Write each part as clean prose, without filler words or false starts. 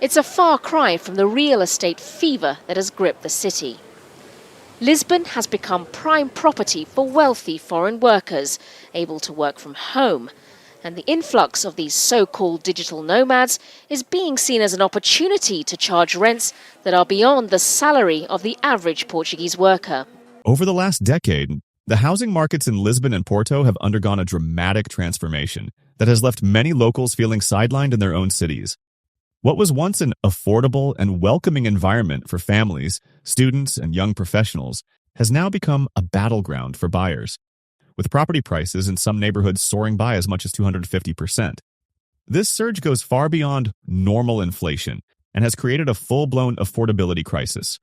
It's a far cry from the real estate fever that has gripped the city. Lisbon has become prime property for wealthy foreign workers, able to work from home. And the influx of these so-called digital nomads is being seen as an opportunity to charge rents that are beyond the salary of the average Portuguese worker. Over the last decade, the housing markets in Lisbon and Porto have undergone a dramatic transformation that has left many locals feeling sidelined in their own cities. What was once an affordable and welcoming environment for families, students, and young professionals has now become a battleground for buyers, with property prices in some neighborhoods soaring by as much as 250%. This surge goes far beyond normal inflation and has created a full-blown affordability crisis,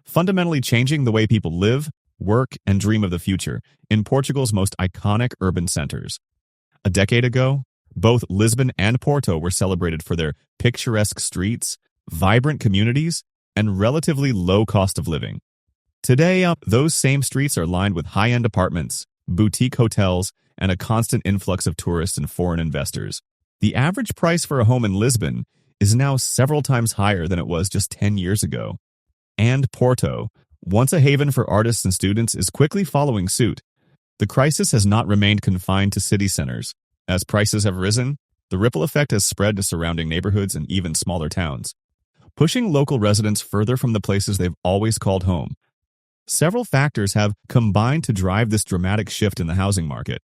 fundamentally changing the way people live, work, and dream of the future in Portugal's most iconic urban centers. A decade ago, both Lisbon and Porto were celebrated for their picturesque streets, vibrant communities, and relatively low cost of living. Today, those same streets are lined with high-end apartments, boutique hotels, and a constant influx of tourists and foreign investors. The average price for a home in Lisbon is now several times higher than it was just 10 years ago. And Porto, once a haven for artists and students, is quickly following suit. The crisis has not remained confined to city centers. As prices have risen, the ripple effect has spread to surrounding neighborhoods and even smaller towns, pushing local residents further from the places they've always called home. Several factors have combined to drive this dramatic shift in the housing market.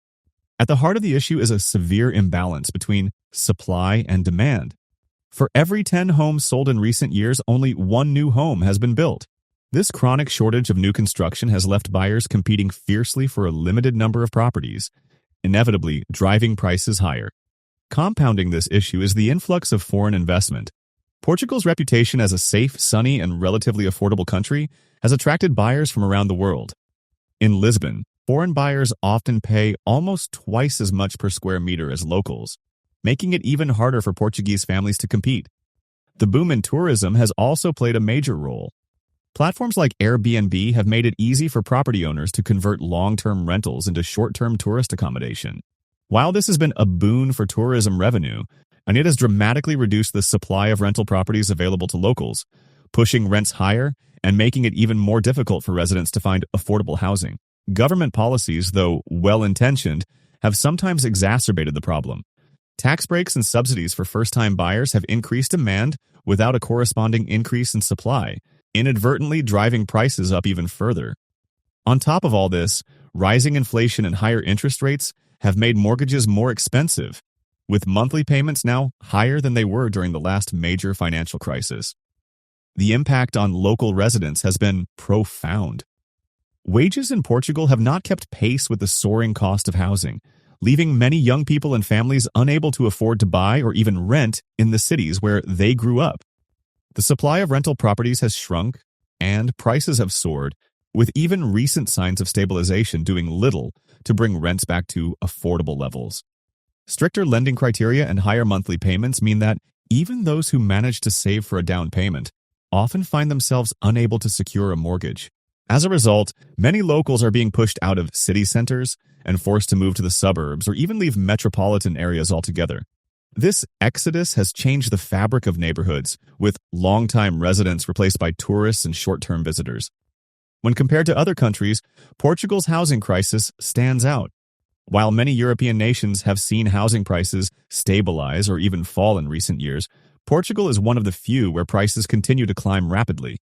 At the heart of the issue is a severe imbalance between supply and demand. For every 10 homes sold in recent years, only one new home has been built. This chronic shortage of new construction has left buyers competing fiercely for a limited number of properties, inevitably driving prices higher. Compounding this issue is the influx of foreign investment. Portugal's reputation as a safe, sunny, and relatively affordable country has attracted buyers from around the world. In Lisbon, foreign buyers often pay almost twice as much per square meter as locals, making it even harder for Portuguese families to compete. The boom in tourism has also played a major role. Platforms like Airbnb have made it easy for property owners to convert long-term rentals into short-term tourist accommodation. While this has been a boon for tourism revenue, and it has dramatically reduced the supply of rental properties available to locals, pushing rents higher and making it even more difficult for residents to find affordable housing. Government policies, though well-intentioned, have sometimes exacerbated the problem. Tax breaks and subsidies for first-time buyers have increased demand without a corresponding increase in supply, inadvertently driving prices up even further. On top of all this, rising inflation and higher interest rates have made mortgages more expensive, with monthly payments now higher than they were during the last major financial crisis. The impact on local residents has been profound. Wages in Portugal have not kept pace with the soaring cost of housing, leaving many young people and families unable to afford to buy or even rent in the cities where they grew up. The supply of rental properties has shrunk, and prices have soared, with even recent signs of stabilization doing little to bring rents back to affordable levels. Stricter lending criteria and higher monthly payments mean that even those who manage to save for a down payment often find themselves unable to secure a mortgage. As a result, many locals are being pushed out of city centers and forced to move to the suburbs or even leave metropolitan areas altogether. This exodus has changed the fabric of neighborhoods, with longtime residents replaced by tourists and short-term visitors. When compared to other countries, Portugal's housing crisis stands out. While many European nations have seen housing prices stabilize or even fall in recent years, Portugal is one of the few where prices continue to climb rapidly.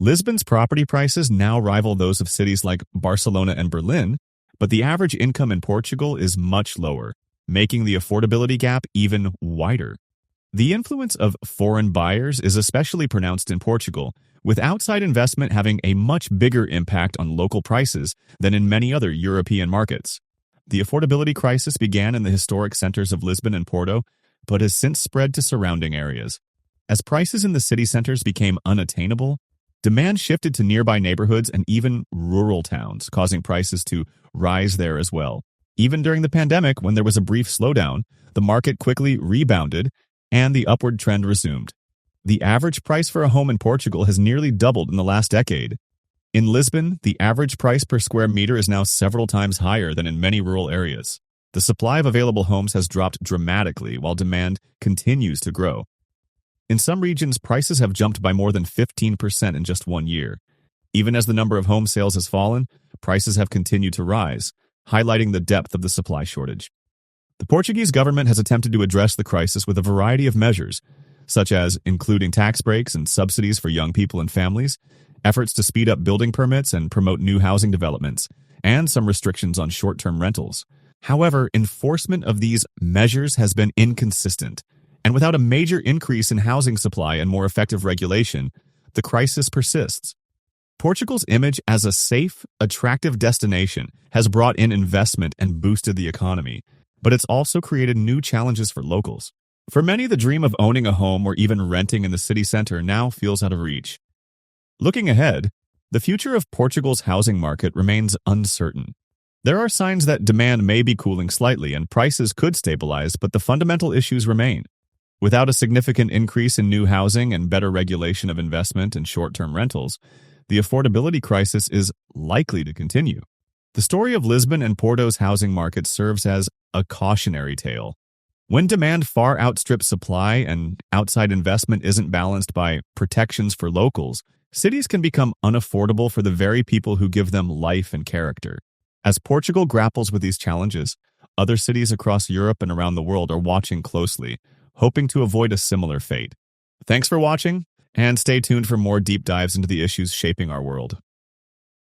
Lisbon's property prices now rival those of cities like Barcelona and Berlin, but the average income in Portugal is much lower, making the affordability gap even wider. The influence of foreign buyers is especially pronounced in Portugal, with outside investment having a much bigger impact on local prices than in many other European markets. The affordability crisis began in the historic centers of Lisbon and Porto, but has since spread to surrounding areas. As prices in the city centers became unattainable, demand shifted to nearby neighborhoods and even rural towns, causing prices to rise there as well. Even during the pandemic, when there was a brief slowdown, the market quickly rebounded and the upward trend resumed. The average price for a home in Portugal has nearly doubled in the last decade. In Lisbon, the average price per square meter is now several times higher than in many rural areas. The supply of available homes has dropped dramatically while demand continues to grow. In some regions, prices have jumped by more than 15% in just 1 year. Even as the number of home sales has fallen, prices have continued to rise, highlighting the depth of the supply shortage. The Portuguese government has attempted to address the crisis with a variety of measures, such as including tax breaks and subsidies for young people and families, efforts to speed up building permits and promote new housing developments, and some restrictions on short-term rentals. However, enforcement of these measures has been inconsistent, and without a major increase in housing supply and more effective regulation, the crisis persists. Portugal's image as a safe, attractive destination has brought in investment and boosted the economy, but it's also created new challenges for locals. For many, the dream of owning a home or even renting in the city center now feels out of reach. Looking ahead, the future of Portugal's housing market remains uncertain. There are signs that demand may be cooling slightly and prices could stabilize, but the fundamental issues remain. Without a significant increase in new housing and better regulation of investment and short-term rentals, the affordability crisis is likely to continue. The story of Lisbon and Porto's housing market serves as a cautionary tale. When demand far outstrips supply and outside investment isn't balanced by protections for locals, cities can become unaffordable for the very people who give them life and character. As Portugal grapples with these challenges, other cities across Europe and around the world are watching closely, hoping to avoid a similar fate. Thanks for watching, and stay tuned for more deep dives into the issues shaping our world.